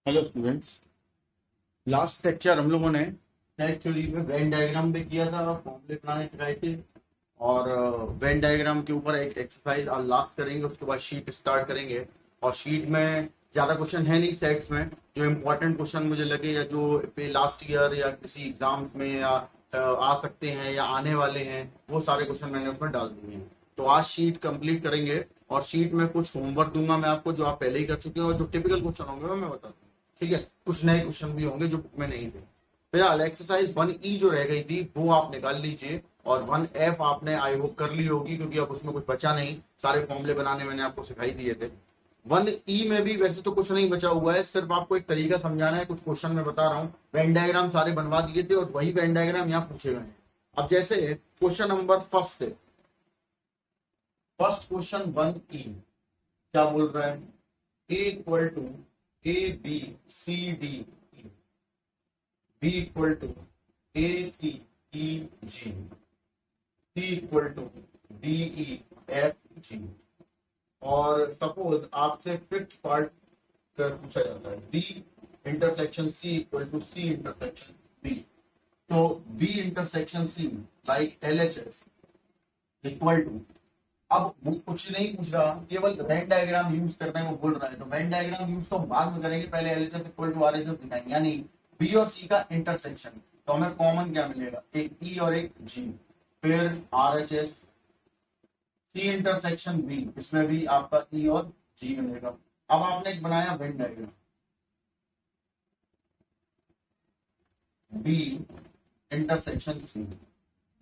Hello students. Last lecture हम लोगों ने स्टैक थ्योरी में वेन डायग्राम पे किया था, फॉर्मूले बनाने सिखाए थे। और वेन डायग्राम के ऊपर एक एक्सरसाइज आज लास्ट करेंगे, उसके बाद शीट स्टार्ट करेंगे। और शीट में ज़्यादा क्वेश्चन है नहीं सेट्स में। जो इम्पोर्टेंट क्वेश्चन मुझे लगे या जो पे लास्ट ईयर या किसी एग्जाम में या आ सकते हैं या आने वाले हैं, वो सारे क्वेश्चन मैंने उसमें डाल दिए हैं। तो आज शीट कंप्लीट करेंगे और शीट में कुछ होमवर्क दूंगा मैं आपको, जो आप पहले ही कर चुके हैं, और जो टिपिकल क्वेश्चन होंगे वो मैं बता दूंगा। ठीक है, कुछ नए क्वेश्चन भी होंगे जो बुक में नहीं थे। फिलहाल एक्सरसाइज 1E जो रह गई थी वो आप निकाल लीजिए, और 1F आपने आई होप कर ली होगी, क्योंकि अब उसमें कुछ बचा नहीं, सारे फॉर्मूले बनाने मैंने आपको सिखाई दिए थे। 1E में भी वैसे तो कुछ नहीं बचा हुआ है, सिर्फ आपको एक तरीका समझाना है। कुछ क्वेश्चन मैं बता रहा हूँ, वेन डायग्राम सारे बनवा दिए थे और वही वेन डायग्राम यहाँ पूछे गए हैं। अब जैसे क्वेश्चन नंबर फर्स्ट है, फर्स्ट क्वेश्चन 1E क्या बोल रहा है? A equal to ABCD, B equal to ACEG, C equal to DEFG। और सपोज आपसे फिफ्थ पार्ट कर पूछा जाता है, B intersection C equal to C intersection B। तो B intersection C like LHS equal to, अब वो कुछ नहीं पूछ रहा, केवल वेन डायग्राम यूज करने को बोल रहा है। तो वेन डायग्राम यूज तो हम बाद में करेंगे, पहले एलएचएस इक्वल टू आरएचएस दिखाएंगे, यानी बी और सी का इंटरसेक्शन। तो हमें कॉमन क्या मिलेगा? एक ई और एक जी। फिर आरएचएस सी इंटरसेक्शन बी, इसमें भी आपका ई और जी मिलेगा। अब आपने एक बनाया Venn diagram, B intersection C,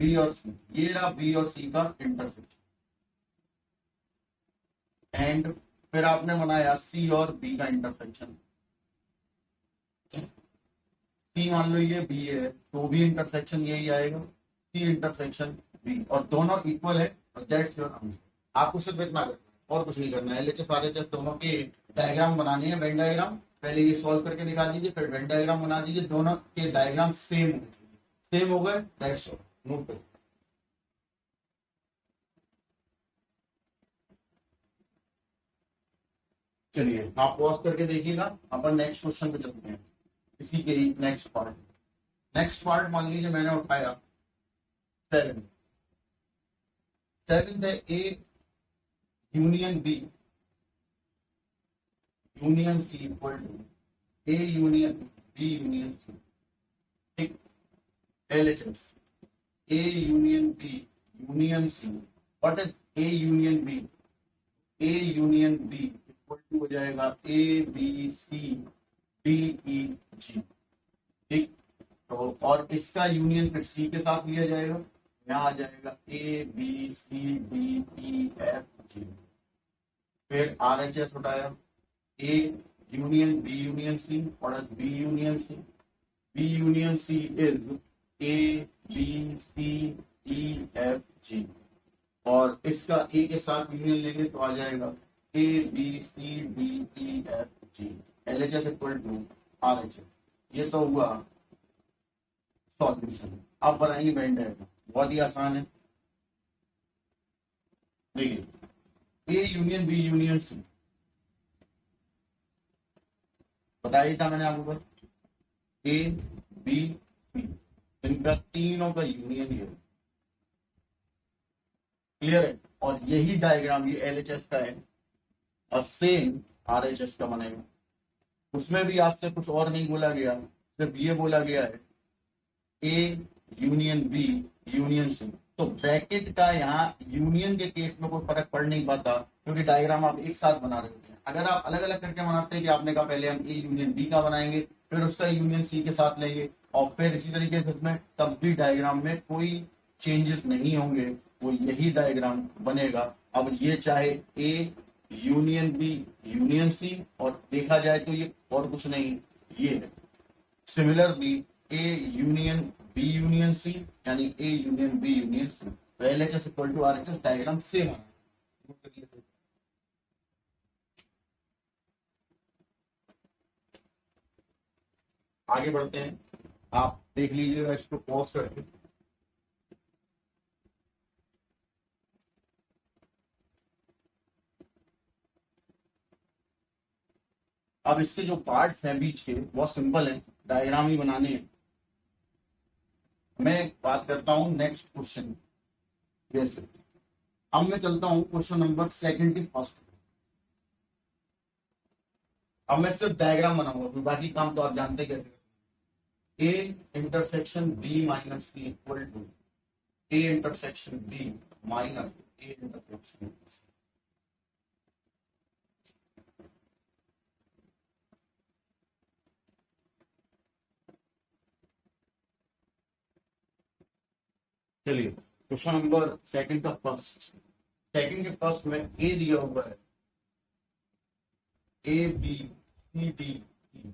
B और सी, ये रहा बी और सी का इंटरसेक्शन। एंड फिर आपने बनाया सी और बी का इंटरसेक्शन। सी मान लो ये बी है, तो भी इंटरसेक्शन यही आएगा, सी इंटरसेक्शन बी, और दोनों इक्वल है। और दैट्स योर आंसर। आपको सिर्फ इतना करना है और कुछ नहीं करना है। एलएचएस आरएचएस दोनों के डायग्राम बनाने हैं, वेन डायग्राम। पहले ये सॉल्व करके निकाल दीजिए, फिर वेन डायग्राम बना दीजिए, दोनों के डायग्राम सेम होने चाहिए। सेम हो गए, दैट्स ऑल, नोट करो। चलिए आप पॉज करके देखिएगा, अपन नेक्स्ट क्वेश्चन पे चलते हैं। इसी के ही नेक्स्ट पार्ट, नेक्स्ट पार्ट मान लीजिए मैंने उठाया सेवन। सेवन है A union B, union C equal to A union B union C. ठीक, LHS A union B union C. What is A union B? A union B equal to हो जाएगा ABCDEG। ठीक, तो और इसका union फिर सी के साथ लिया जाएगा, यहाँ आ जाएगा ABCDEFG। फिर RHS उठाया, A union B union C, और B union C. B union C is ABCDEFG, और इसका ए के साथ यूनियन लेंगे तो आ जाएगा ABCDEFG। LHS equal to RHS। ये तो हुआ सॉल्यूशन। अब बनाएंगे वेन डायग्राम, बहुत ही आसान है। देखिए, A union B union C बताया था मैंने आपको, ए बी सी, इनका तीनों का यूनियन ये, क्लियर है। और यही डायग्राम ये एलएचएस का है, और सेम आरएचएस का बनेगा। उसमें भी आपसे कुछ और नहीं बोला गया, सिर्फ ये बोला गया है A union B union C. तो ब्रैकेट का यहाँ यूनियन के केस में कोई फर्क पड़ नहीं पाता, क्योंकि डायग्राम आप एक साथ बना रहे होते हैं। अगर आप अलग अलग करके बनाते हैं कि आपने कहा पहले हम ए यूनियन बी का बनाएंगे, फिर उसका यूनियन सी के साथ लेंगे, और फिर इसी तरीके से इसमें, तब भी डायग्राम में कोई चेंजेस नहीं होंगे, वो यही डायग्राम बनेगा। अब ये चाहे A union B union C, और देखा जाए तो ये और कुछ नहीं, ये है similarly A union B union C, यानी A union B union C. तो LHS equal to RHS diagram same है। आगे बढ़ते हैं, आप देख लीजिएगा इसको पॉज करके। अब इसके जो पार्ट्स हैं बीच के बहुत सिंपल है, डायग्राम ही बनाने हैं। मैं बात करता हूं नेक्स्ट क्वेश्चन जैसे। अब मैं चलता हूं क्वेश्चन नंबर सेकंड की फर्स्ट। अब मैं सिर्फ डायग्राम बनाऊंगा, बाकी काम तो आप जानते कैसे। A intersection B minus C equal to A intersection B minus A intersection C. चलिए क्वेश्चन नंबर सेकंड का फर्स्ट। सेकंड के फर्स्ट में ए दिया हुआ है A B C D E,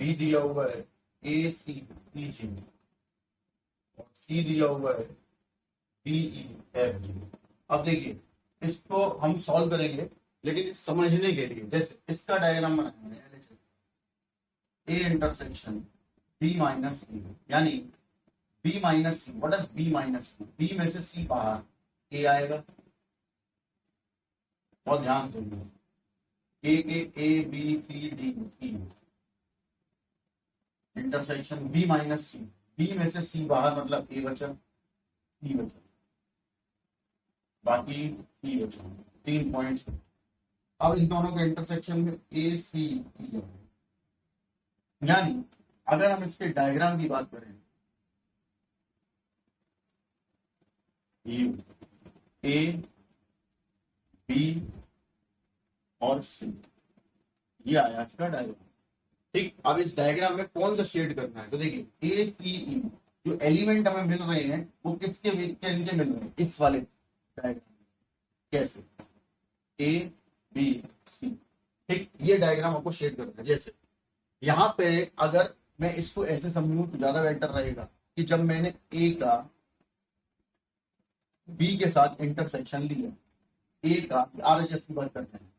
B दिया हुआ है ए सी ई जी, और सी दिया हुआ है डी ई एफ जी। अब देखिए इसको हम सॉल्व करेंगे, लेकिन समझने के लिए जैसे इसका डायग्राम बनाएंगे। A intersection B minus C, यानी B minus C, what is B minus C? B में से सी बाहर, ए आएगा। और ध्यान से A B C D E intersection B minus C, B में से सी बाहर मतलब ए बचा, सी बचा, बाकी ई बचा, 3 पॉइंट्स। अब इन दोनों के इंटरसेक्शन में ए सी ई, यानी अगर हम इसके डायग्राम की बात करें, यू ए बी और सी, ये आया इसका डायग्राम। ठीक, अब इस डायग्राम में कौन सा शेड करना है? तो देखिए ए सी ई जो एलिमेंट हमें मिल रहे हैं वो किसके नीचे मिल रहे हैं? इस वाले डायग्राम। कैसे? A B C. ठीक, ये डायग्राम आपको शेड करना है। जैसे यहाँ पे अगर मैं इसको ऐसे समझूं तो ज्यादा बेटर रहेगा कि जब मैंने ए का बी के साथ इंटरसेक्शन लिया, ए का आरएचएस की बात करते हैं,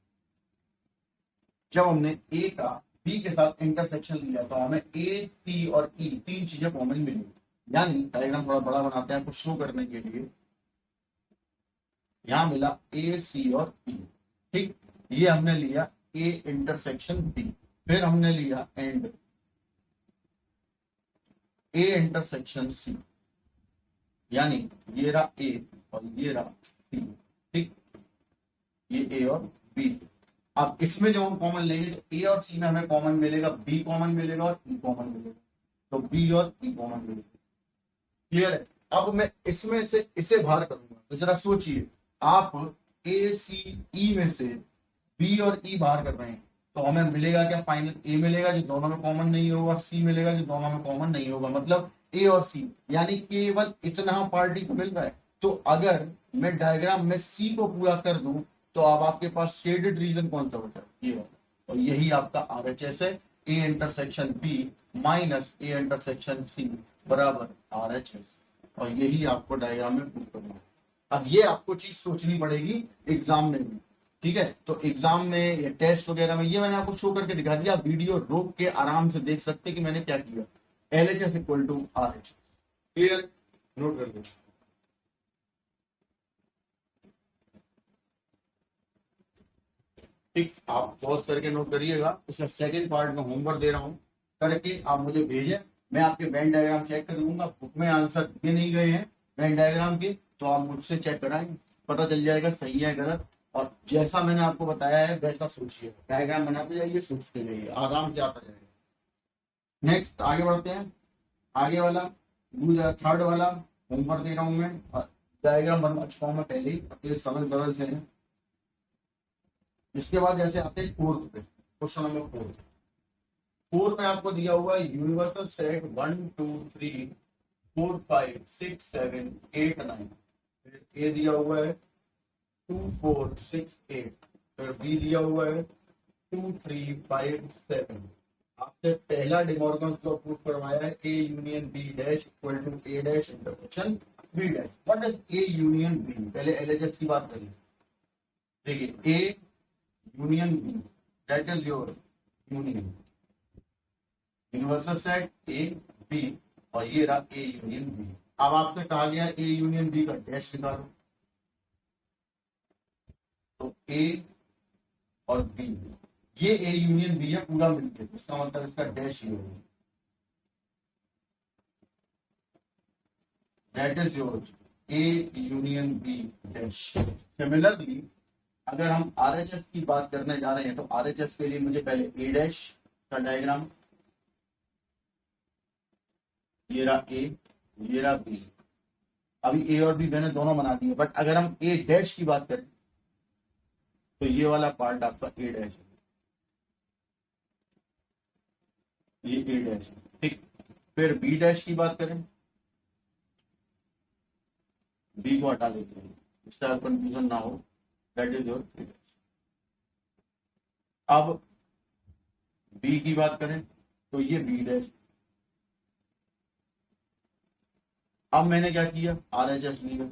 जब हमने ए का बी के साथ इंटरसेक्शन लिया तो हमें ए सी और ई तीन चीजें कॉमन मिली। यानी डायग्राम थोड़ा बड़ा बनाते हैं कुछ शो करने के लिए। यहां मिला ए सी और ई। ठीक, ये हमने लिया ए इंटरसेक्शन बी, फिर हमने लिया एंड ए इंटरसेक्शन सी, यानी ये रहा ए और ये रहा सी। ठीक, ये ए और बी। अब इसमें जब हम कॉमन लेंगे तो ए और सी में हमें कॉमन मिलेगा, बी कॉमन मिलेगा और ई कॉमन मिलेगा, तो बी और ई कॉमन मिलेगा। क्लियर है? अब मैं इसमें से इसे बाहर करूंगा तो जरा सोचिए, आप ए सी ई में से बी और ई बाहर कर रहे हैं तो हमें मिलेगा क्या? फाइनल ए मिलेगा जो दोनों में कॉमन नहीं होगा, सी मिलेगा जो दोनों में कॉमन नहीं होगा, मतलब ए और सी, यानी केवल इतना पार्टी को मिल रहा है। तो अगर मैं डायग्राम में सी को पूरा कर दूं तो अब आपके पास शेडेड रीजन कौन सा बचा? ये वाला। और यही आपका आरएचएस है, A intersection B minus A intersection C बराबर आरएचएस। और यही आपको डायग्राम में प्रूव करना है। अब ये आपको चीज सोचनी पड़ेगी एग्जाम में भी। ठीक है, तो एग्जाम में या टेस्ट वगैरह में ये मैंने आपको शो करके दिखा दिया, वीडियो रोक के आराम से देख सकते हैं कि मैंने क्या किया। LHS equal to RHS। Clear? Note कर लो। ठीक, आप पॉज करके नोट करिएगा। इसका सेकंड पार्ट में होमवर्क दे रहा हूं, करके आप मुझे भेजें। मैं आपके वेन डायग्राम चेक कर लूंगा, बुक में आंसर दिए नहीं गए हैं वेन डायग्राम के तो आप मुझसे चेक कराएंगे, पता चल जाएगा सही है गलत। और जैसा मैंने आपको बताया है वैसा सोचिए, डायग्राम बनाते जाइए, सोचते जाइए, आराम से आता जाएगा। नेक्स्ट आगे बढ़ते हैं। आगे वाला थर्ड वाला होमवर्क दे रहा हूं मैं, डायग्राम बनवा चुका हूं मैं पहले ही, ये समझ बदल से है। इसके बाद जैसे आते हैं फोर्थ पे, क्वेश्चन नंबर 4। 4 में आपको दिया हुआ है यूनिवर्सल सेट 1 2 3 4 5 6 7 8 9, ए दिया हुआ है 2 4 6 8, फिर बी दिया हुआ है 2 3 5 7। आपसे पहला डिमॉर्गन लॉ प्रूव करवाया है, A union B dash equal to A dash intersection B dash. What is A union B? पहले एलएचएस की बात करिए। देखिए A union B, that is your union, universal set A B, और ये रहा ए यूनियन बी। अब आपसे कहा गया ए यूनियन बी का डैश निकालो, तो ए और बी ये ए यूनियन बी है पूरा मिलके, इसका मतलब इसका डैश ये होगा, that is your A union B dash. Similarly अगर हम आरएचएस की बात करने जा रहे हैं तो आरएचएस के लिए मुझे पहले ए डैश का डायग्राम, ये रहा ए, ये रहा बी। अभी ए और बी मैंने दोनों बना दिए, बट अगर हम ए डैश की बात करें तो ये वाला पार्ट आपका ए डैश है, ये ए डैश है, ठीक। फिर बी डैश की बात करें, बी को हटा देते हैं, इसका कंफ्यूजन ना हो, that is your A dash. अब बी की बात करें तो ये बी डैश। अब मैंने क्या किया, आरएचएस लिया,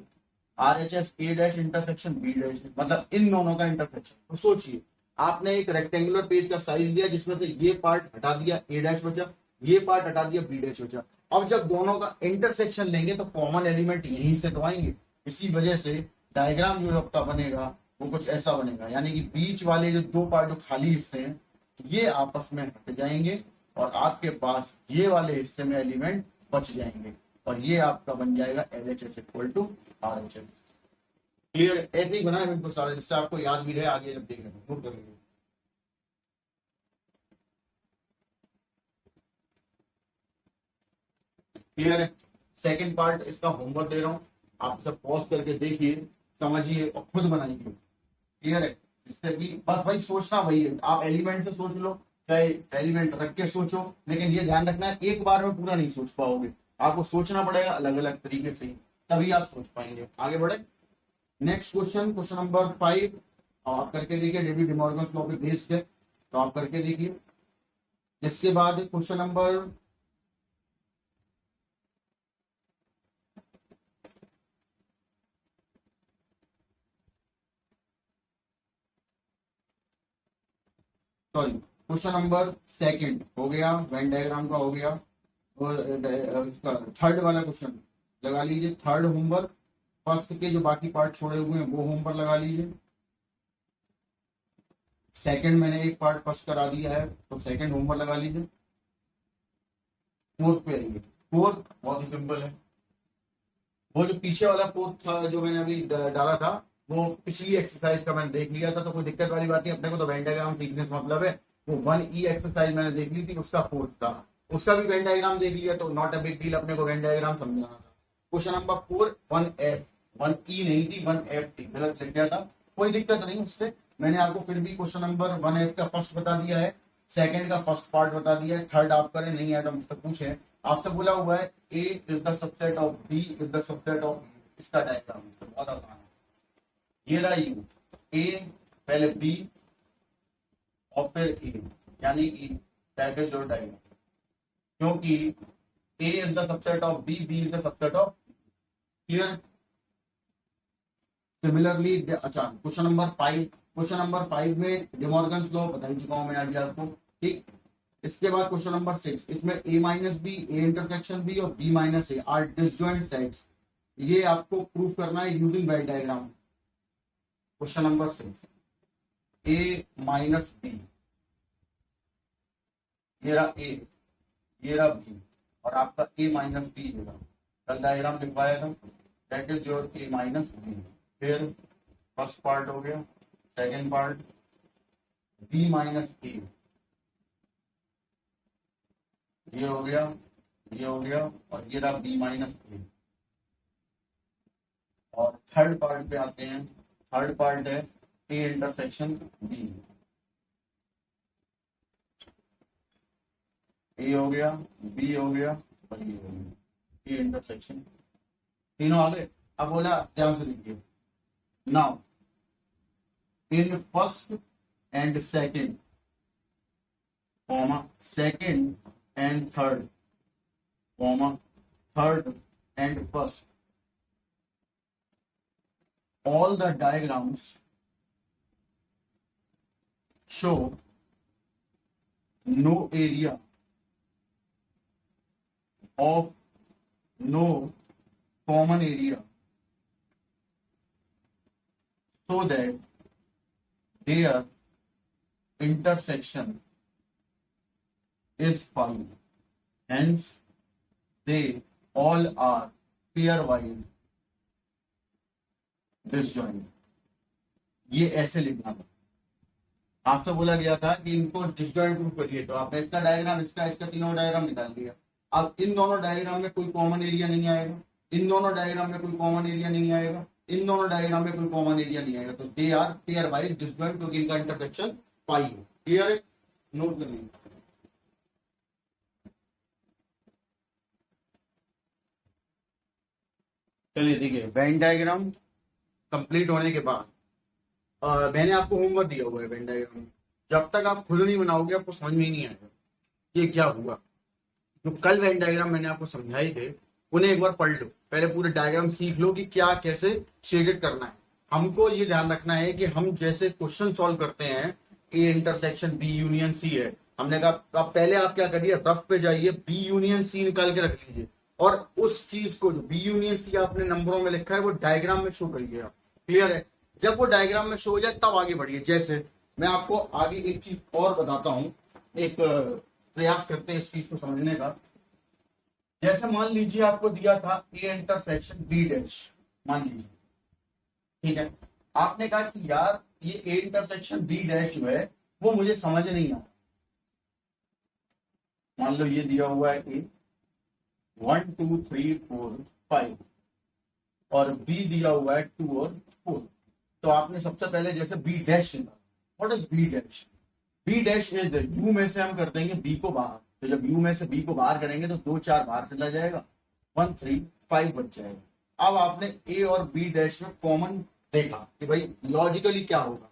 आरएचएस ए डैश इंटरसेक्शन बी डैश, मतलब इन दोनों का इंटरसेक्शन। तो सोचिए आपने एक रेक्टेंगुलर पेज का साइज दिया जिसमें से ये पार्ट हटा दिया, ए डैश बचा, ये पार्ट हटा दिया, बी डैश बचा। अब जब दोनों का इंटरसेक्शन लेंगे तो कॉमन एलिमेंट यहीं से तो आएंगे, इसी वजह से डायग्राम जो आपका बनेगा वो कुछ ऐसा बनेगा, यानी कि बीच वाले जो दो पार्ट जो खाली हिस्से हैं ये आपस में हट जाएंगे और आपके पास ये वाले हिस्से में एलिमेंट बच जाएंगे, और ये आपका बन जाएगा LHS equal to RHS। Clear? ऐसे ही बना है बिल्कुल सारा, जिससे आपको याद भी रहे आगे जब देखेंगे, नोट कर लीजिए। क्लियर है? सेकंड पार्ट इसका होमवर्क दे रहा हूँ, आप सब पॉज करके देखिए, समझिए और खुद बनाइए। क्लियर है? जिससे कि बस भाई सोचना वही है, आप एलिमेंट से सोच लो चाहे एलिमेंट रख के सोचो, लेकिन ये ध्यान रखना है एक बार में पूरा नहीं सोच पाओगे, आपको सोचना पड़ेगा अलग अलग तरीके से, तभी आप सोच पाएंगे। आगे बढ़े, नेक्स्ट क्वेश्चन, क्वेश्चन नंबर 5, आप करके देखिए, डेविड डिमॉर्गन लॉ पे बेस्ड है, तो आप करके देखिए। इसके बाद question number sorry question number second हो गया, वेन डायग्राम का हो गया, थर्ड वाला क्वेश्चन लगा लीजिए, थर्ड होमवर्क। फर्स्ट के जो बाकी पार्ट छोड़े हुए हैं वो होमवर्क लगा लीजिए। सेकंड मैंने एक पार्ट फर्स्ट करा दिया है तो सेकंड होमवर्क लगा लीजिए। फोर्थ पे आइए, फोर्थ बहुत ही सिंपल है, वो जो पीछे वाला फोर्थ था जो मैंने अभी डाला था वो पिछली एक्सरसाइज का मैंने देख लिया था, तो कोई दिक्कत वाली बात नहीं, अपने को तो वेन डायग्राम सीखने से मतलब है। वो 1E एक्सरसाइज मैंने देख ली थी, उसका फोर्थ था, उसका भी वेन डायग्राम देख लिया, तो नॉट अ बिग डील, अपने को वेन डायग्राम समझाना था। क्वेश्चन नंबर 4 1F, 1E नहीं थी 1F थी, गलत लिख गया था, कोई दिक्कत नहीं उससे। मैंने आपको फिर भी क्वेश्चन नंबर 1F का फर्स्ट बता दिया है, सेकंड का फर्स्ट पार्ट बता दिया है, थर्ड आप करें नहीं है तो मुझसे पूछे। आपसे बोला हुआ है A is the subset of B is the subset of U, इसका डायग्राम तो बहुत आसान है, ये रहा U, A पहले B और फिर A, यानी कि दैट इज योर डायग्राम, क्योंकि A is the subset of B, B is the subset of. Clear? Similarly अच्छा क्वेश्चन नंबर 5, क्वेश्चन नंबर 5 में डिमॉर्गन्स लॉ बता ही चुका हूं मैं अभी आपको, ठीक। इसके बाद क्वेश्चन नंबर 6, इसमें A minus B, A intersection B और B minus A are disjoint sets, ये आपको प्रूफ करना है using Venn diagram. Question number 6, A minus B, ये रहा A, ये रहा B, और आपका A माइनस बी होगा, कल डायग्राम लिखवाया था, that is your A minus B. फिर फर्स्ट पार्ट हो गया, second part B minus A, ये हो गया, ये हो गया, और ये रहा B माइनस A। और थर्ड पार्ट पे आते हैं, थर्ड पार्ट है A इंटरसेक्शन B, A हो गया, B हो गया और ये हो गया, A इंटरसेक्शन, तीनों आ गए। अब बोला ध्यान से देखिए, now in first and second comma second and third comma third and first, all the diagrams show no area of no common area, so that their intersection is 5, hence they all are pairwise disjoint। ये ऐसे लिखना था, आपसे बोला गया था कि इनको डिसजॉइंट प्रूव करिए, तो आपने इसका डायग्राम, इसका तीनों डायग्राम निकाल दिया। अब इन दोनों डायग्राम में कोई कॉमन एरिया नहीं आएगा, इन दोनों डायग्राम में कोई कॉमन एरिया नहीं आएगा, इन दोनों डायग्राम में कोई कॉमन एरिया नहीं आएगा, तो they are pairwise disjoint क्योंकि इनका इंटरसेक्शन पाई है। क्लियर है? नोट कर लीजिए। चलिए देखिए, वेन डायग्राम कंप्लीट होने के बाद मैंने आपको होमवर्क दिया हुआ है वेन डायग्राम। जब तक आप खुद नहीं बनाओगे आपको समझ में ही नहीं आएगा ये क्या हुआ। जो कल वेन डायग्राम मैंने आपको समझाए थे उन्हें एक बार पढ़ लो, पहले पूरे डायग्राम सीख लो कि क्या कैसे शेडेड करना है। हमको ये ध्यान रखना है कि हम जैसे क्वेश्चन सॉल्व करते हैं, A intersection B union C है, हमने कहा पहले आप क्या करिए, रफ पे जाइए, बी यूनियन सी निकाल के रख लीजिए और उस चीज को जो बी यूनियन सी आपने नंबरों में लिखा है वो डायग्राम में शो करिए आप। क्लियर है? जब वो डायग्राम में शो हो जाए तब आगे बढ़िए। जैसे मैं आपको आगे एक चीज और बताता हूं, एक प्रयास करते हैं इस चीज को समझने का। जैसे मान लीजिए आपको दिया था ए इंटरसेक्शन बी डैश, मान लीजिए, ठीक है, आपने कहा कि यार ये ए इंटरसेक्शन बी डैश जो है वो मुझे समझ नहीं आता। मान लो ये दिया हुआ है ए 1 2 3 4 5 और बी दिया हुआ है 2 और 4। तो आपने सबसे पहले जैसे बी डैश निकाला। What is B dash? B dash is U में से हम कर देंगे बी को बाहर, तो जब यू में से बी को बाहर करेंगे तो 2 4 बाहर चला जाएगा, 1 3 5 बच जाएगा। अब आपने ए और बी डैश में कॉमन देखा कि भाई लॉजिकली क्या होगा।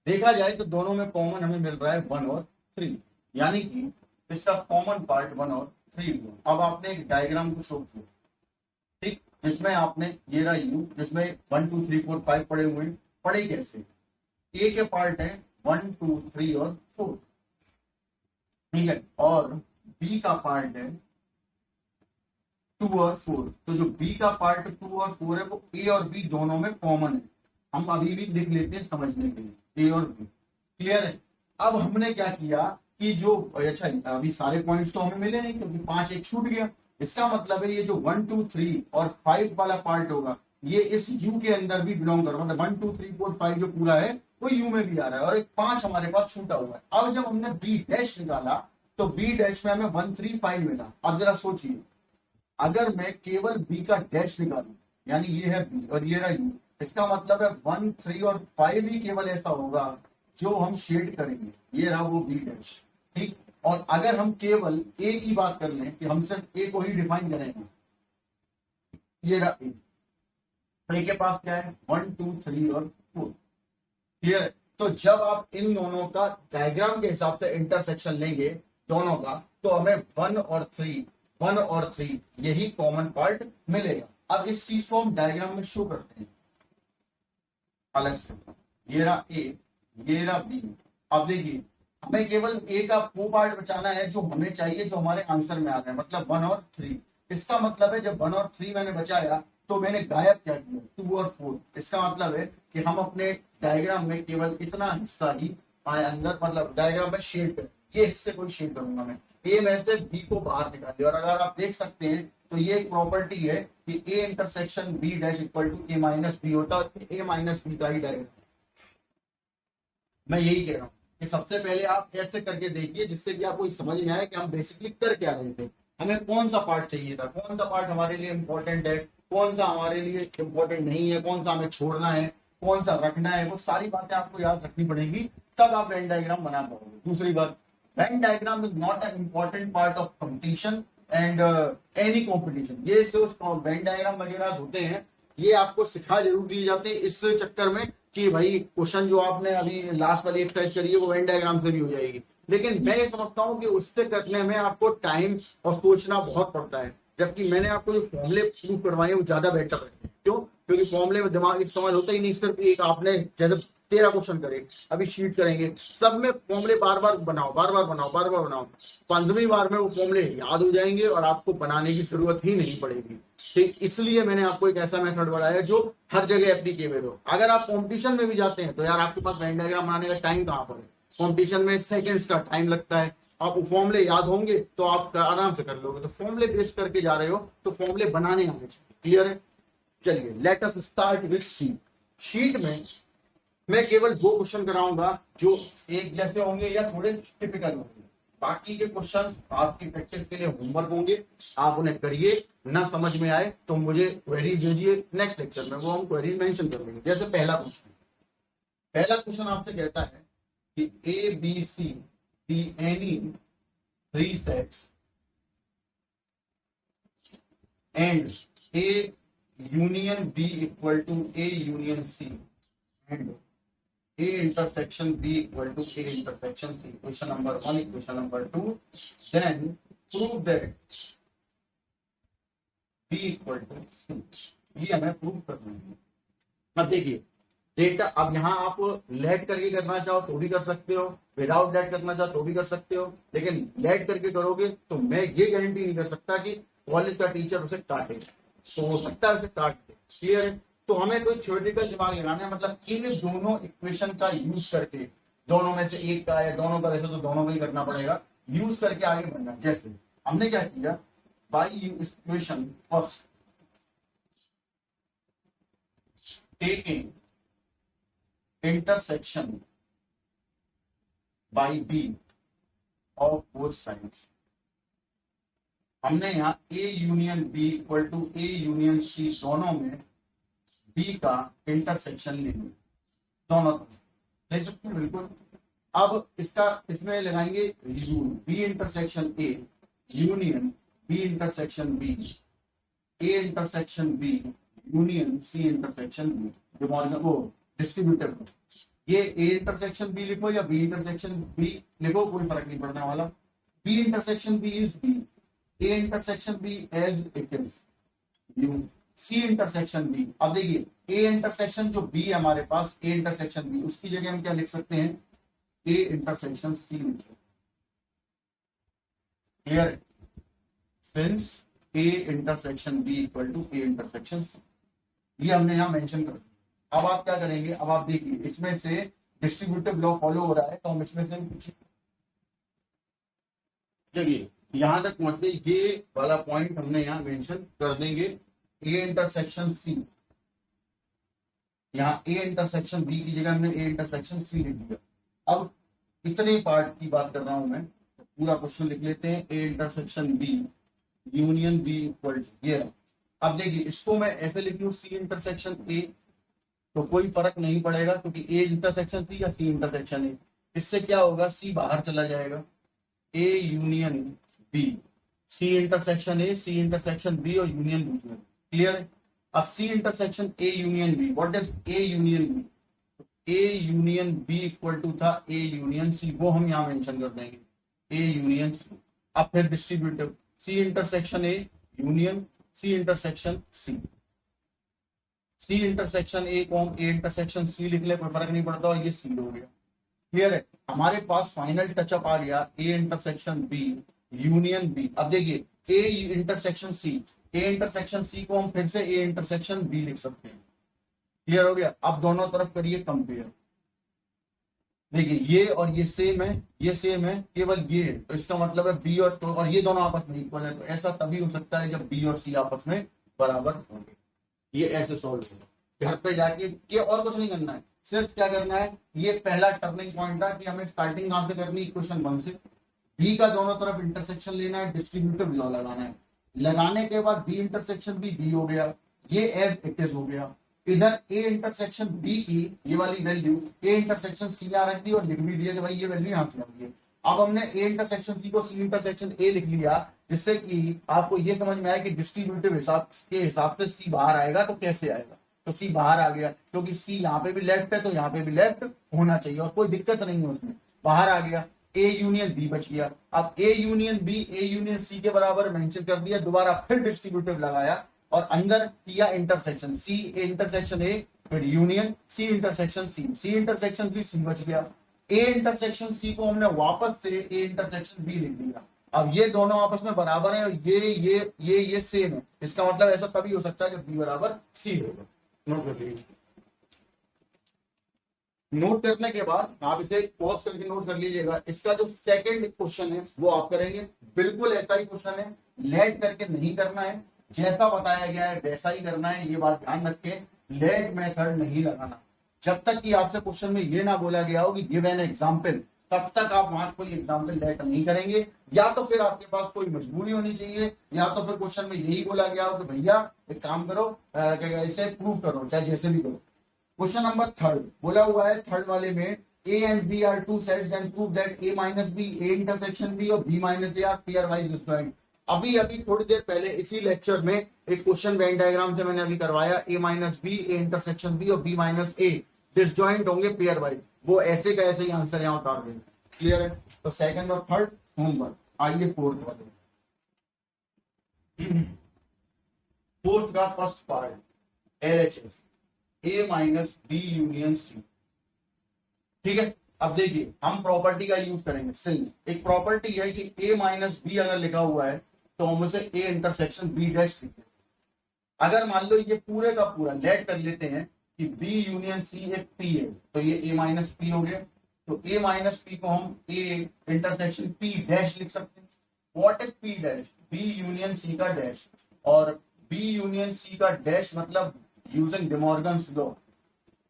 देखा जाए तो दोनों में कॉमन हमें मिल रहा है 1 और 3, यानी कि इसका कॉमन पार्ट 1 और 3 हुआ। अब आपने एक डायग्राम को शो किया, ठीक, जिसमें आपने ये रहा यू, जिसमें 1 2 3 4 5 पड़े हुए हैं। पढ़े कैसे? ए के पार्ट है 1 2 3 और 4, ठीक है, और बी का पार्ट है 2 और 4। तो जो बी का पार्ट 2 और 4 है वो ए और बी दोनों में कॉमन है। हम अभी भी लिख लेते हैं समझने के लिए, ए और बी। क्लियर है? अब हमने क्या किया कि जो, अच्छा अभी सारे पॉइंट्स तो हमें मिले नहीं क्योंकि 5 एक छूट गया। इसका मतलब है ये जो 1 2 3 और 5 वाला पार्ट होगा ये इस यू के अंदर भी बिलोंग करेगा, मतलब 1 2 3 4 5 जो पूरा है वो यू में भी आ रहा है और एक 5 हमारे पास छूटा हुआ है। अब जब हमने बी डैश निकाला तो बी डैश में हमें 1 3 5 मिला। अब जरा सोचिए, अगर मैं केवल बी का डैश निकालू, यानी ये है बी और ये रहा यू, इसका मतलब है 1 3 और 5 ही केवल ऐसा होगा जो हम शेड करेंगे, ये रहा वो बी डैश, ठीक। और अगर हम केवल ए की बात कर लें कि हम सिर्फ ए को ही डिफाइन करेंगे, ये रहा ए, ए के पास क्या है 1 2 3 और 4। क्लियर? तो जब आप इन दोनों का डायग्राम के हिसाब से इंटरसेक्शन लेंगे दोनों का, तो हमें 1 और 3 यही कॉमन पार्ट मिलेगा। अब इस चीज को हम डायग्राम में शो करते हैं अलग से। ये रहा ए, ये रहा बी। अब देखिए हमें केवल ए का वो पार्ट बचाना है जो हमें चाहिए, जो हमारे आंसर में आ रहा है, मतलब 1 और 3। इसका मतलब है जब 1 और 3 मैंने बचाया तो मैंने गायब क्या किया, 2 और 4। इसका मतलब है कि हम अपने डायग्राम में केवल इतना हिस्सा ही आए अंदर, मतलब डायग्राम में शेड कर, ये हिस्से को शेड करूंगा मैं, ए में से बी को बाहर निकाल दिया। और अगर आप देख सकते हैं तो ये एक प्रॉपर्टी है कि A intersection B dash equal to A minus B होता है, ए माइनस बी का ही डायग्राम। मैं यही कह रहा हूँ कि सबसे पहले आप ऐसे करके देखिए जिससे कि आपको समझ में आए कि हम बेसिकली कर क्या रहे थे, हमें कौन सा पार्ट चाहिए था, कौन सा पार्ट हमारे लिए इंपॉर्टेंट है, कौन सा हमारे लिए इंपॉर्टेंट नहीं है, कौन सा हमें छोड़ना है, कौन सा रखना है, वो सारी बातें आपको याद रखनी पड़ेगी, तब आप वेन डायग्राम बना पाओगे। दूसरी बात, Venn diagram is not an important part of competition and any competition. ये जो वेन डायग्राम वगैरह होते हैं ये आपको सिखा जरूर दिए जाते हैं इस चक्कर में कि भाई क्वेश्चन जो आपने अभी लास्ट वाली एक्सरसाइज करी है वो वेन डायग्राम से भी हो जाएगी। लेकिन मैं ये समझता हूँ कि उससे करने में आपको टाइम और सोचना बहुत पड़ता है, जबकि मैंने आपको जो फॉर्मुले प्रूव करवाए वो ज्यादा बेटर है। क्यों? क्योंकि फॉर्मुले में दिमाग इस्तेमाल होता ही नहीं, सिर्फ एक आपने जैसे 13 क्वेश्चन करे, अभी शीट करेंगे, सब में फॉर्मुले बार बार बनाओ, बार बार बनाओ, 15वीं बार में वो फॉर्मुले याद हो जाएंगे और आपको बनाने की जरूरत ही नहीं पड़ेगी। ठीक, इसलिए मैंने आपको एक ऐसा मेथड बताया जो हर जगह एप्लीकेबल हो। अगर आप कॉम्पिटिशन में भी जाते हैं तो यार आपके पास वेन डायग्राम बनाने का टाइम कहाँ पर है, कंपटीशन में सेकंड्स का टाइम लगता है। आप फॉर्मूले याद होंगे तो आप आराम से कर लोगे, तो फॉर्मूले बेस करके जा रहे हो तो फॉर्मूले बनाने आने चाहिए। क्लियर है? चलिए let us start with sheet. Sheet में मैं केवल 2 क्वेश्चन कराऊंगा जो एक जैसे होंगे या थोड़े टिपिकल होंगे। बाकी के क्वेश्चन आपकी प्रैक्टिस के लिए होमवर्क होंगे, आप उन्हें करिए। ना समझ में आए तो मुझे क्वेरी भेजिए, नेक्स्ट लेक्चर में वो हम क्वेरी मेंशन कर लेंगे। जैसे पहला क्वेश्चन आपसे कहता है कि A B C B any 3 sets and A union B equal to A union C and A intersection B equal to A intersection C. Question number 1, equation number 2. Then prove that B equal to C. ये हमें prove करना है। अब देखिए data, अब यहाँ आप late करके करना चाहो तो भी कर सकते हो, विदाउट लेट करना चाहो तो भी कर सकते हो, लेकिन लेट करके करोगे तो मैं ये गारंटी नहीं कर सकता कि कॉलेज का टीचर उसे काटे, तो हो सकता है उसे काट दे। क्लियर है? तो हमें कोई थ्योरेटिकल दिमाग लगाना है, मतलब इन दोनों इक्वेशन का यूज करके, दोनों में से एक का है, दोनों का, वैसे तो दोनों का ही करना पड़ेगा, यूज करके आगे बढ़ना। जैसे हमने क्या किया, by equation first taking intersection by B of both sides. हमने यहाँ A union B equal to A union C दोनों में बी का इंटरसेक्शन ले लिया, दोनों ले सकते हैं बिल्कुल। अब इसमें लगाएंगे rule, B intersection A union B intersection B, A intersection B union C intersection B, वो डिस्ट्रीब्यूटिव। ये ए इंटरसेक्शन बी लिखो या बी इंटरसेक्शन बी लिखो, कोई फर्क नहीं पड़ने वाला। B intersection B is B, A intersection B as it is U, C intersection B. अब देखिए ए इंटरसेक्शन जो बी है हमारे पास, ए इंटरसेक्शन बी, उसकी जगह हम क्या लिख सकते हैं, ए इंटरसेक्शन सी लिख सकते हैं। क्लियर है? Since A intersection B equal to A intersection C, ये हमने यहां मेंशन कर दिया। अब आप क्या करेंगे, अब आप देखिए इसमें से डिस्ट्रीब्यूटिव लॉ फॉलो हो रहा है, तो हम इसमें से पूछिए। चलिए यहां तक पहुंच गए, ये वाला पॉइंट हमने यहां मेंशन कर देंगे, ए इंटरसेक्शन सी। यहाँ ए इंटरसेक्शन बी की जगह हमने ए इंटरसेक्शन सी लिख दिया। अब इतने पार्ट की बात कर रहा हूं मैं, तो पूरा क्वेश्चन लिख लेते हैं, A intersection B union B equal to ये। अब देखिए इसको मैं ऐसे लिख लूं, सी इंटरसेक्शन ए, तो कोई फर्क नहीं पड़ेगा क्योंकि ए इंटरसेक्शन सी या सी इंटरसेक्शन ए, इससे क्या होगा, सी बाहर चला जाएगा, A union B, C intersection A, C intersection B और यूनियन बी। क्लियर है? अब C intersection A union B, what is A union B, A union B equal to था ए यूनियन सी, वो हम यहां मेंशन कर देंगे, ए यूनियन सी। अब फिर distributive, C intersection A union C intersection C, C intersection A को हम ए इंटरसेक्शन सी लिख ले, कोई फर्क नहीं पड़ता, और ये सी हो गया। क्लियर है? हमारे पास फाइनल टचअप आ गया, A intersection B union B. अब देखिए A intersection C, A intersection सी को हम फिर से ए इंटरसेक्शन बी लिख सकते हैं। क्लियर हो गया? अब दोनों तरफ करिए कंपेयर, देखिए ये और ये सेम है, ये सेम है, केवल ये, तो इसका मतलब है बी और ये दोनों आपस में इक्वल है। तो ऐसा तभी हो सकता है जब बी और सी आपस में बराबर होंगे। ये ऐसे सॉल्व होगा। घर पे जाके ये और कुछ नहीं करना है, सिर्फ क्या करना है, ये पहला टर्निंग पॉइंट था कि हमें स्टार्टिंग कहां से करनी है, इक्वेशन 1 से। बी का दोनों तरफ इंटरसेक्शन लेना है, डिस्ट्रीब्यूटिव लॉ लगाना है। लगाने के बाद बी इंटरसेक्शन बी हो गया, ये एज इट इज हो गया। इधर ए इंटरसेक्शन बी की ये वाली वैल्यू ए इंटरसेक्शन सी आ रही थी और लिख भी दिया कि भाई ये वैल्यू यहां से आ रही है। अब हमने ए इंटरसेक्शन सी को सी इंटरसेक्शन ए लिख लिया, जिससे कि आपको ये समझ में आया कि डिस्ट्रीब्यूटिव हिसाब के हिसाब से सी बाहर आएगा तो कैसे आएगा। तो सी बाहर आ गया क्योंकि सी यहाँ पे भी लेफ्ट है, तो यहाँ पे भी लेफ्ट होना चाहिए और कोई दिक्कत नहीं है उसमें, बाहर आ गया। ए यूनियन बी बच गया। अब A union B A union C के बराबर मेंशन कर दिया, दोबारा फिर डिस्ट्रीब्यूटिव लगाया और अंदर किया इंटरसेक्शन, सी इंटरसेक्शन ए, फिर union C intersection C, C intersection C बच गया। ए इंटरसेक्शन सी को हमने वापस से ए इंटरसेक्शन बी लिख दिया। अब ये दोनों आपस में बराबर है और ये सेम है, इसका मतलब ऐसा तभी हो सकता है जब बी बराबर सी होगा। नोट कर लीजिए। नोट करने के बाद आप इसे पॉज करके नोट कर लीजिएगा। इसका जो सेकंड क्वेश्चन है वो आप करेंगे, बिल्कुल ऐसा ही क्वेश्चन है, लेट करके नहीं करना है, जैसा बताया गया है वैसा ही करना है, ये बात ध्यान रखें, लेट मेथड नहीं लगाना। जब तक कि आपसे क्वेश्चन में ये ना बोला गया हो कि गिव एन एग्जाम्पल, तब तक आप वहां कोई एग्जाम्पल लेट नहीं करेंगे। या तो फिर आपके पास कोई मजबूरी होनी चाहिए, या तो फिर क्वेश्चन में यही बोला गया हो कि भैया एक काम करो, इसे प्रूव करो, चाहे जैसे भी करो। क्वेश्चन नंबर थर्ड बोला हुआ है, थर्ड वाले में A and B are two sets then prove that A minus B, A intersection B और B minus A are pairwise disjoint. अभी अभी थोड़ी देर पहले इसी लेक्चर में एक क्वेश्चन वेन डायग्राम से मैंने अभी करवाया, A minus B, A intersection B और बी माइनस ए डिस्जॉइंट होंगे पेयर वाइज। वो ऐसे का ऐसे ही आंसर यहाँ उतार देंगे। क्लियर है? तो सेकंड और थर्ड होमवर्क। आइए फोर्थ वाले, फोर्थ का फर्स्ट पार्ट एलएचएस, ए माइनस बी यूनियन सी। ठीक है, अब देखिए हम प्रॉपर्टी का यूज करेंगे। सिंस एक प्रॉपर्टी है कि ए माइनस बी अगर लिखा हुआ है तो हम उसे ए इंटरसेक्शन बी डैश लिखते हैं। अगर मान लो ये पूरे का पूरा लेट कर लेते हैं कि बी यूनियन सी एक पी है, तो ये ए माइनस पी हो गया। तो ए माइनस पी को हम ए इंटरसेक्शन पी डैश लिख सकते हैं। What is P dash? B union C का डैश, और बी यूनियन सी का डैश मतलब using De Morgan's law,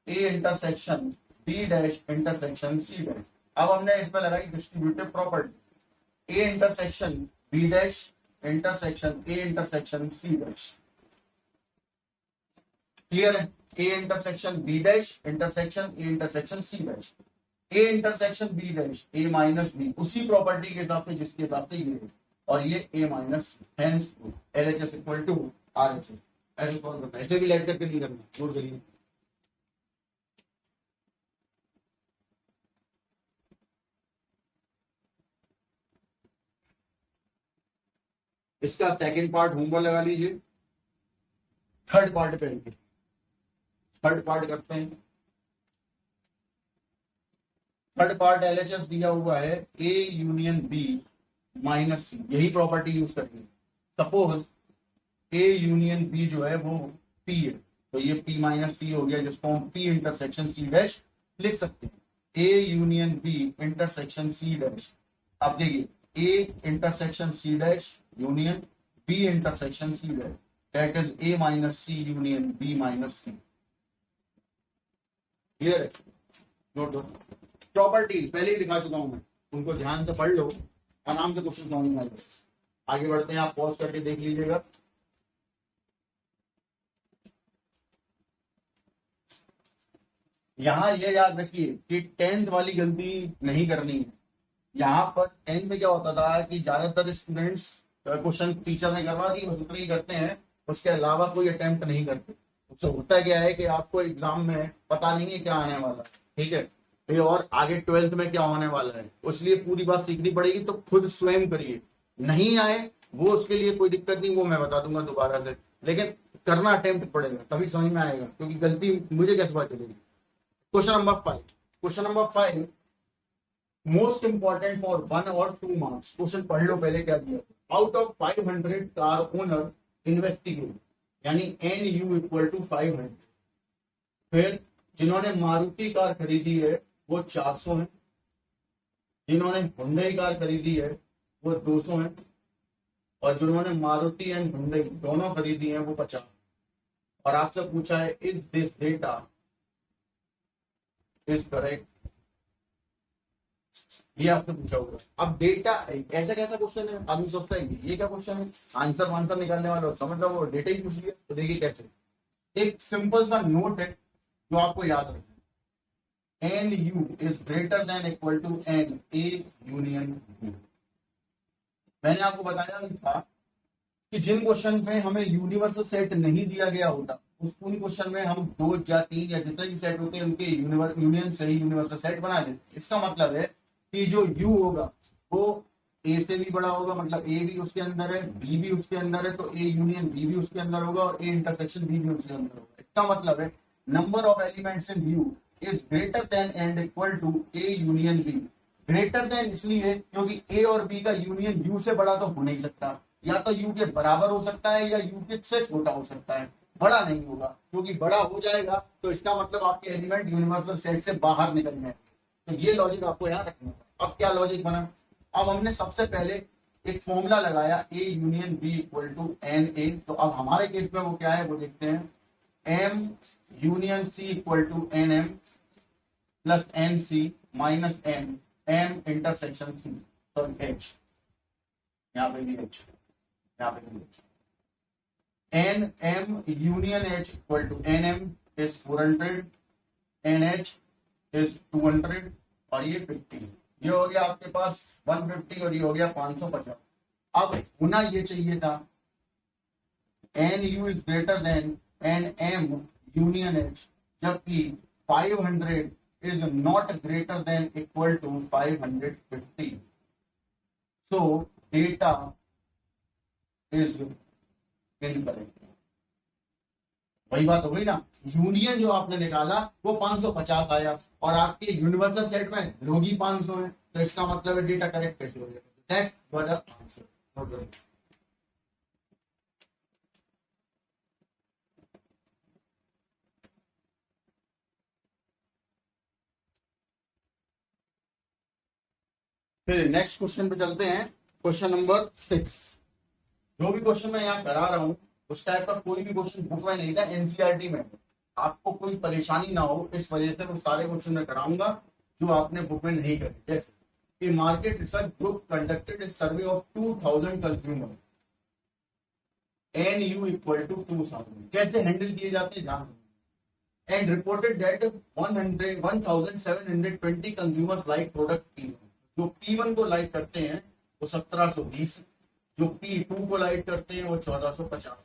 A intersection B dash intersection C dash. अब हमने इस पर लगाई distributive property, A intersection B dash intersection A intersection C dash. Clear है? A intersection B dash intersection A intersection C dash, A intersection B dash A minus B, उसी property के हिसाब से जिसके हिसाब से ये है, और ये A minus, hence LHS equal to RHS. ऐसे सॉल्व करना है, ऐसे भी लेट करके नहीं करना, नोट करिए। इसका सेकंड पार्ट होमवर्क लगा लीजिए, थर्ड पार्ट पे आइए। थर्ड पार्ट करते हैं। थर्ड पार्ट एलएचएस दिया हुआ है ए यूनियन बी माइनस सी, यही प्रॉपर्टी यूज करेंगे। सपोज ए यूनियन बी जो है वो पी है, तो ये पी माइनस सी हो गया, जिसको हम पी इंटरसेक्शन सी डैश लिख सकते हैं। A union B intersection C dash. अब देखिए A intersection C dash union B intersection C dash, that is A minus C union B minus C. Clear है? नोट दो। प्रॉपर्टी पहले ही दिखा चुका हूं मैं, उनको ध्यान से पढ़ लो, आराम से क्वेश्चन समझ में आएगा। आगे बढ़ते हैं, आप पॉज करके देख लीजिएगा। यहाँ ये याद रखिए कि टेंथ वाली गलती नहीं करनी है। यहाँ पर टेंथ में क्या होता था कि ज्यादातर स्टूडेंट्स क्वेश्चन टीचर ने करवा दी उतने ही करते हैं, उसके अलावा कोई अटेम्प्ट नहीं करते। उससे होता क्या है कि आपको एग्जाम में पता नहीं है क्या आने वाला है, ठीक है, ये और आगे ट्वेल्थ में क्या होने वाला है, इसलिए पूरी बात सीखनी पड़ेगी। तो खुद स्वयं करिए, नहीं आए वो उसके लिए कोई दिक्कत नहीं, वो मैं बता दूंगा दोबारा से, लेकिन करना अटेम्प्ट पड़ेगा, तभी समझ में आएगा, क्योंकि गलती मुझे कैसे पता चलेगी। Question number 5, question number 5 most important for 1 और 2 मार्क्स। क्वेश्चन पढ़ लो पहले क्या दिया। Out of 500 car owner investigate, यानी एन यू इक्वल टू 500। फिर जिन्होंने मारुति कार खरीदी है वो 400 है, जिन्होंने हुंडई कार खरीदी है वो 200 है, और जिन्होंने मारुति एंड हुंडई दोनों खरीदी है वो 50। और आपसे पूछा है is this data is correct, ये आपने पूछा होगा। अब डेटा ऐसा कैसा क्वेश्चन है, आदमी सोचता है ये क्या क्वेश्चन है, आंसर निकालने वाला समझ लो वो डेटा ही पूछ लिया। तो देखिए कैसे, एक सिंपल सा नोट है जो आपको याद रखना है, N U is greater than equal to N A union U. मैंने आपको बताया था कि जिन क्वेश्चन में हमें यूनिवर्सल सेट नहीं दिया गया होता उन क्वेश्चन में हम 2 या 3 या जितने भी सेट होते हैं उनके यूनियन से ही यूनिवर्सल सेट बना लेते। इसका मतलब है कि जो u होगा वो a से भी बड़ा होगा, मतलब a भी उसके अंदर है, b भी उसके अंदर है, तो a यूनियन b भी उसके अंदर होगा और a इंटरसेक्शन b भी उसके अंदर होगा। इसका मतलब है number of elements in u is greater than and equal to a union b। Greater than इसलिए क्योंकि a और b का यूनियन u से बड़ा तो हो नहीं सकता, या तो u के बराबर हो सकता है या u के से छोटा हो सकता है। बड़ा नहीं होगा, क्योंकि बड़ा हो जाएगा तो इसका मतलब आपके एलिमेंट यूनिवर्सल सेट से बाहर निकल जाएंगे। तो ये लॉजिक आपको यहाँ रखना है। अब क्या लॉजिक बना, अब हमने सबसे पहले एक फॉर्मूला लगाया A union B equal to N A. तो अब हमारे केस में वो क्या है वो देखते हैं। M union C equal to N M plus N C minus M M intersection C, sorry H, यहाँ पे भी एच, यहाँ पे भी H. N M union H equal to N M is 400, N H is 200 और ये 50। ये हो गया आपके पास 150 और ये हो गया 550। अब होना ये चाहिए था N U is greater than N M union H, जबकि 500 is not greater than equal to 550। So data is incorrect. वही बात हो गई ना, यूनियन जो आपने निकाला वो 550 आया और आपके यूनिवर्सल सेट में लोग ही 500 है, तो इसका मतलब है डेटा करेक्ट कैसे हो जाएगा। That's what the answer. फिर नेक्स्ट क्वेश्चन पे चलते हैं। Question number 6। जो भी क्वेश्चन मैं यहाँ करा रहा हूँ उस टाइप का कोई भी क्वेश्चन बुक में नहीं था, एनसीईआरटी में। आपको कोई परेशानी ना हो इस वजह से मैं सारे क्वेश्चन में कराऊंगा जो आपने बुक में नहीं करे। जैसे कि market research group conducted a survey of 2000 consumer N U equal to 2000, कैसे हैंडल किए जाते हैं जान, and reported that 1720 consumers like product P1। जो P1 को लाइक करते हैं वो 1720, जो P2 को लाइक करते हैं वो 1450।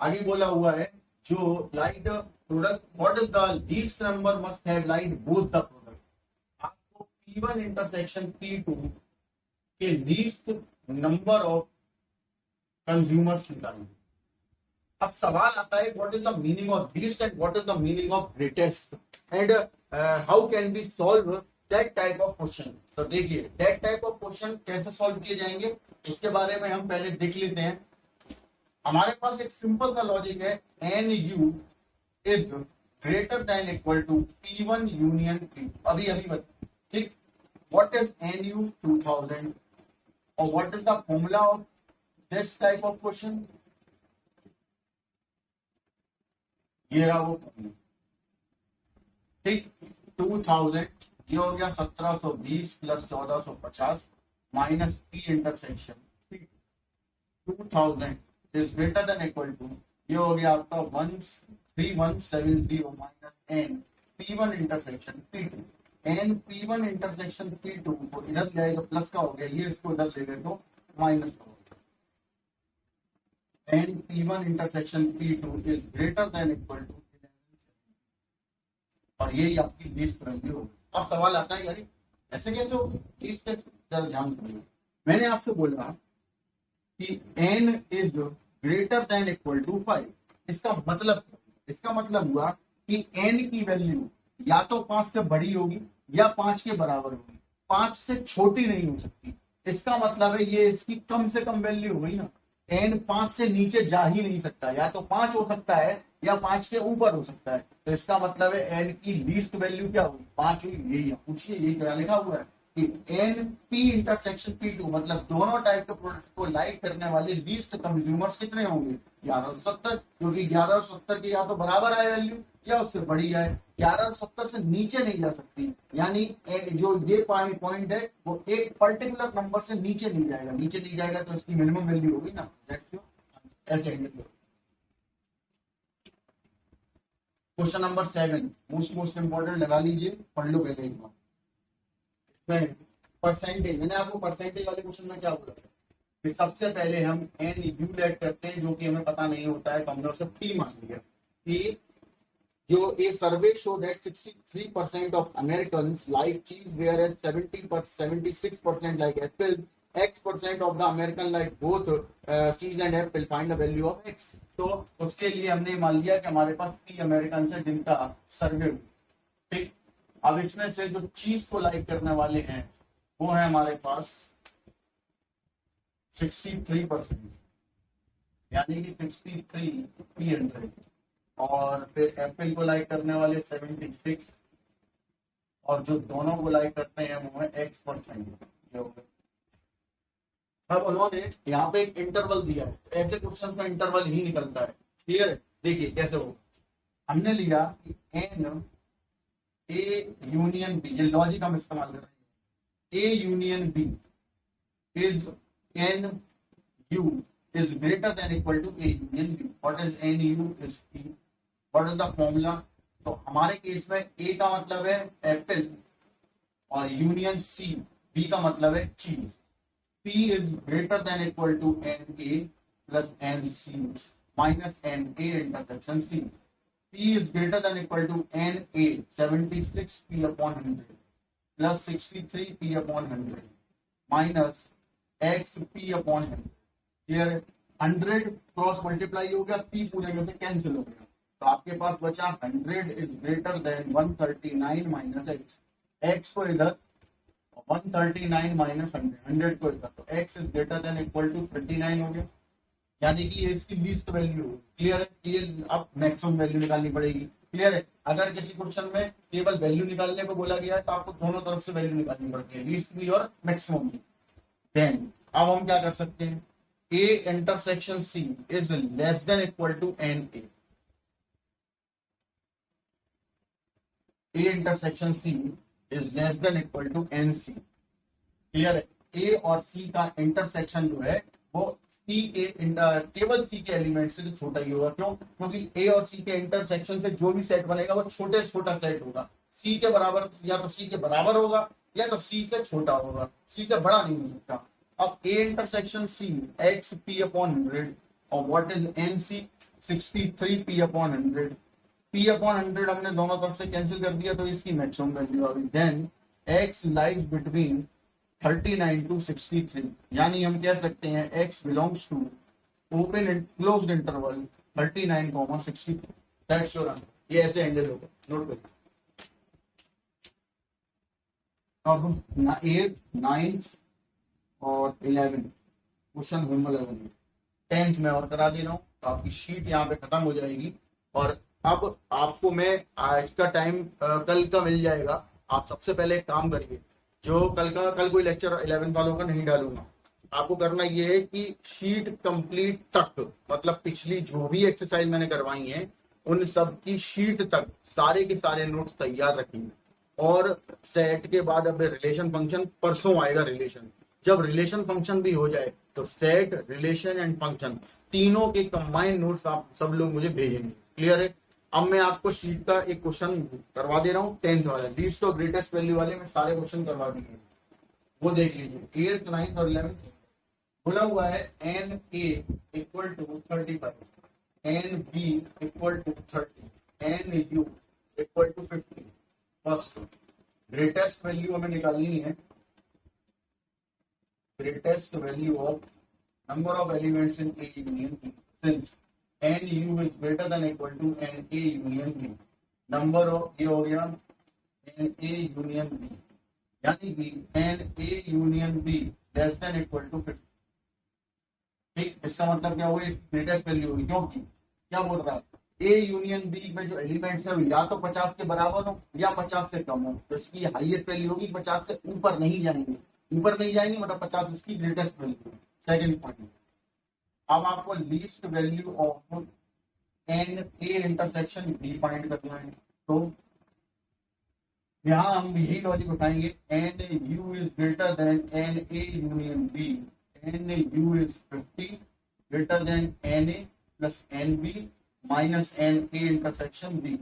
आगे बोला हुआ है जो like product what is the least number must have like both the product. आपको P1 इंटरसेक्शन P2 के लीस्ट नंबर ऑफ कंज्यूमर्स निकालने। अब सवाल आता है what is the meaning of least and what is the meaning of greatest and how can be solve that type of question. तो देखिए that type of question कैसे solve किए जाएंगे उसके बारे में हम पहले देख लेते हैं। हमारे पास एक सिंपल सा लॉजिक है, N U is greater than equal to P1 union P2। अभी बता, ठीक, व्हाट इज एन यू 2000 और what is the formula of this type of question. ये रहा वो, ठीक, 2000 ये हो गया 1720 plus 1450 minus P intersection 2000 is greater than equal to, ये हो गया आपका 13170 minus N P1 intersection P2। N P1 intersection P2 को इधर ले आएगा, प्लस का हो गया, ये इसको इधर ले गए तो माइनस का हो गया। N P1 intersection P2 is greater than equal to, और यही आपकी लीस्ट वैल्यू होगी। अब सवाल आता है यार ऐसे कैसे होगी लीस्ट टेस्ट, जरा ध्यान सुनिए। मैंने आपसे बोला कि n is greater than equal to 5। इसका मतलब हुआ कि n की वैल्यू या तो 5 से बड़ी होगी या 5 के बराबर होगी, 5 से छोटी नहीं हो सकती। इसका मतलब है ये इसकी कम से कम वैल्यू हुई ना, n 5 से नीचे जा ही नहीं सकता, या तो 5 हो सकता है या 5 के ऊपर हो सकता है। तो इसका मतलब है n की लीस्ट वैल्यू क्या होगी, 5 हुई। यही पूछिए, यही क्या लिखा हुआ है कि n P इंटरसेक्शन P2 मतलब दोनों टाइप के प्रोडक्ट को लाइक करने वाले लीस्ट कंज्यूमर्स कितने होंगे, 1170, क्योंकि 1170 की या तो बराबर आए वैल्यू या उससे बड़ी आए, 1170 से नीचे नहीं जा सकती। यानी जो ये पॉइंट है वो एक पर्टिकुलर नंबर से नीचे नहीं जाएगा, नीचे नहीं जाएगा तो इसकी मिनिमम वैल्यू होगी ना, ऐसे। क्वेश्चन नंबर 7 मोस्ट इंपोर्टेंट लगा लीजिए, पढ़ लो पहले एक बार। परसेंटेज, मैंने आपको परसेंटेज वाले क्वेश्चन में क्या बोला था, फिर सबसे पहले हम एन यू लेट करते हैं जो कि हमें पता नहीं होता है, तो हमने उसे पी मान लिया कि जो a survey show that 63% of American like cheese whereas 76% like apple, X% of the American like both cheese and apple, find the value of X। तो उसके लिए हमने मान लिया कि हमारे पास 3 अमेरिकन से जिनका सर्वे हुआ, ठीक। अब इसमें से जो चीज को लाइक करने वाले हैं वो है हमारे पास 63%, यानी कि 63 P100, और फिर एप्पल को लाइक करने वाले 76, और जो दोनों को लाइक करते हैं वो है X%। अब उन्होंने यहाँ पे एक इंटरवल दिया है, ऐसे क्वेश्चन में इंटरवल ही निकलता है। क्लियर है? देखिए कैसे हो, हमने लिया कि एन ए यूनियन बी, ये लॉजिक हम इस्तेमाल कर रहे हैं, A union B is N U is greater than equal to A union B. What is N U is P, what is the formula. तो हमारे केस में ए का मतलब है एप्पल और यूनियन सी, बी का मतलब है चीज। P is greater than equal to NA plus NC minus NA intersection C. P is greater than equal to NA 76 P upon 100 plus 63 P upon 100 minus X P upon 100. Here 100 cross multiply हो गया, P पूरे में से cancel हो गया, तो आपके पास बचा 100 is greater than 139 minus X। X को इधर 139 माइनस 100 को इधर, तो x is greater than equal to 39 हो गया, यानी कि ये इसकी लीस्ट वैल्यू होगी। क्लियर है? ये अब मैक्सिमम वैल्यू निकालनी पड़ेगी। क्लियर है? अगर किसी क्वेश्चन में केवल वैल्यू निकालने को बोला गया है तो आपको दोनों तरफ से वैल्यू निकालनी पड़ती है, लीस्ट भी और मैक्सिमम भी। देन अब हम क्या कर सकते हैं, a intersection c is less than equal to N A. a intersection c is less than equal to N C. Clear है? ए और सी का इंटरसेक्शन जो है वो सी के केवल सी के एलिमेंट से तो छोटा ही होगा। क्यों? क्योंकि ए और सी के इंटरसेक्शन से जो भी सेट बनेगा वो छोटे से छोटा सेट होगा, सी के बराबर, या तो सी के बराबर होगा या तो सी से छोटा होगा, सी से बड़ा नहीं हो सकता। अब A intersection C X P upon 100 और what is N C 63 P upon 100। P upon 100 हमने दोनों तरफ से कैंसिल कर दिया, तो इसकी मैक्सिमम वैल्यू आ गई। Then x lies between 39 to 63, यानी हम कह सकते हैं x belongs to open and closed interval 39, 63। That's your answer. ये ऐसे हैंडल होगा, नोट करिए। अब 8, 9 और 11 क्वेश्चन होम 11 10th में और करा दे रहा हूँ, तो आपकी शीट यहाँ पे खत्म हो जाएगी। और अब आपको मैं आज का टाइम कल का मिल जाएगा। आप सबसे पहले एक काम करिए, जो कल कोई लेक्चर 11 वालों का नहीं डालूंगा, आपको करना ये है कि शीट कंप्लीट तक, मतलब पिछली जो भी एक्सरसाइज मैंने करवाई है उन सब की शीट तक सारे के सारे नोट्स तैयार रखेंगे। और सेट के बाद अब रिलेशन फंक्शन परसों आएगा। रिलेशन, जब रिलेशन फंक्शन भी हो जाए तो सेट, रिलेशन एंड फंक्शन तीनों के कंबाइंड नोट्स आप सब लोग मुझे भेजेंगे। क्लियर है? अब मैं आपको शीट का एक क्वेश्चन करवा दे रहा हूँ 10th वाला, लीस्ट और ग्रेटेस्ट वैल्यू वाले में सारे क्वेश्चन करवा दिए, वो देख लीजिए। 8th, 9th और 11th बोला हुआ है N A equal to 35, N B equal to 30, N U equal to 50। First greatest value हमें निकालनी है, greatest value of number of elements in A union B, since NU is greater than equal to NA union B, number of ये हो गया NA union B, यानी कि NA union B less than equal to 50। ठीक, इसका मतलब क्या हुआ, इसकी ग्रेटेस्ट वैल्यू होगी, क्योंकि क्या बोल रहा है, ए यूनियन बी में जो एलिमेंट्स है या तो 50 के बराबर हो या 50 से कम हो, तो इसकी हाईएस्ट वैल्यू होगी, 50 से ऊपर नहीं जाएंगे, ऊपर नहीं जाएंगे मतलब 50 इसकी ग्रेटेस्ट वैल्यू। सेकंड पॉइंट, अब आपको least value of N A intersection B find करना है, तो यहाँ हम यही लॉजिक उठाएंगे, N U is greater than N A union B, N U is 50 greater than N A plus N B minus N A intersection B.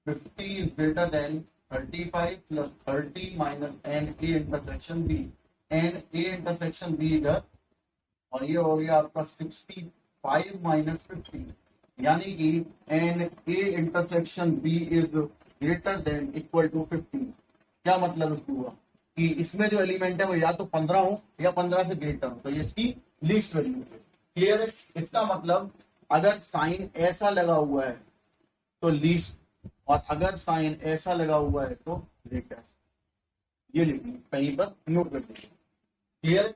50 is greater than 35 plus 30 minus N A intersection B, N A intersection B इधर, और ये हो गया आपका 65 minus 50, यानी कि N A intersection B is greater than equal to 50। क्या मतलब इसको हुआ कि इसमें जो एलिमेंट है वो या तो 15 हो या 15 से ग्रेटर हो, तो ये इसकी लीस्ट वैल्यू है। क्लियर है? इसका मतलब अगर साइन ऐसा लगा हुआ है तो लीस्ट, और अगर साइन ऐसा लगा हुआ है तो ग्रेटर। ये लिखिए कहीं पर, नोट कर लीजिए। क्लियर है?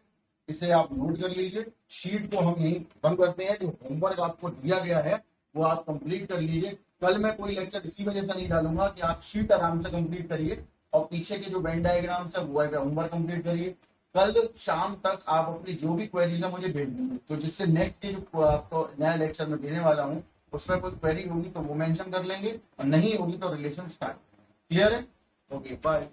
इसे आप नोट कर लीजिए। शीट को हम यही बंद करते हैं, जो होमवर्क आपको दिया गया है वो आप कंप्लीट कर लीजिए। कल मैं कोई लेक्चर इसी वजह से नहीं डालूंगा कि आप शीट आराम से कंप्लीट करिए और पीछे के जो वेन डायग्राम्स है वो है होमवर्क कंप्लीट करिए। कल शाम तक आप अपनी जो भी क्वेरीज है मुझे भेज देंगे, तो जिससे नेक्स्ट जो आपको नया लेक्चर में देने वाला हूँ उसमें कोई क्वेरी होगी तो वो मेंशन कर लेंगे और नहीं होगी तो रिलेशन स्टार्ट। क्लियर है? Okay bye.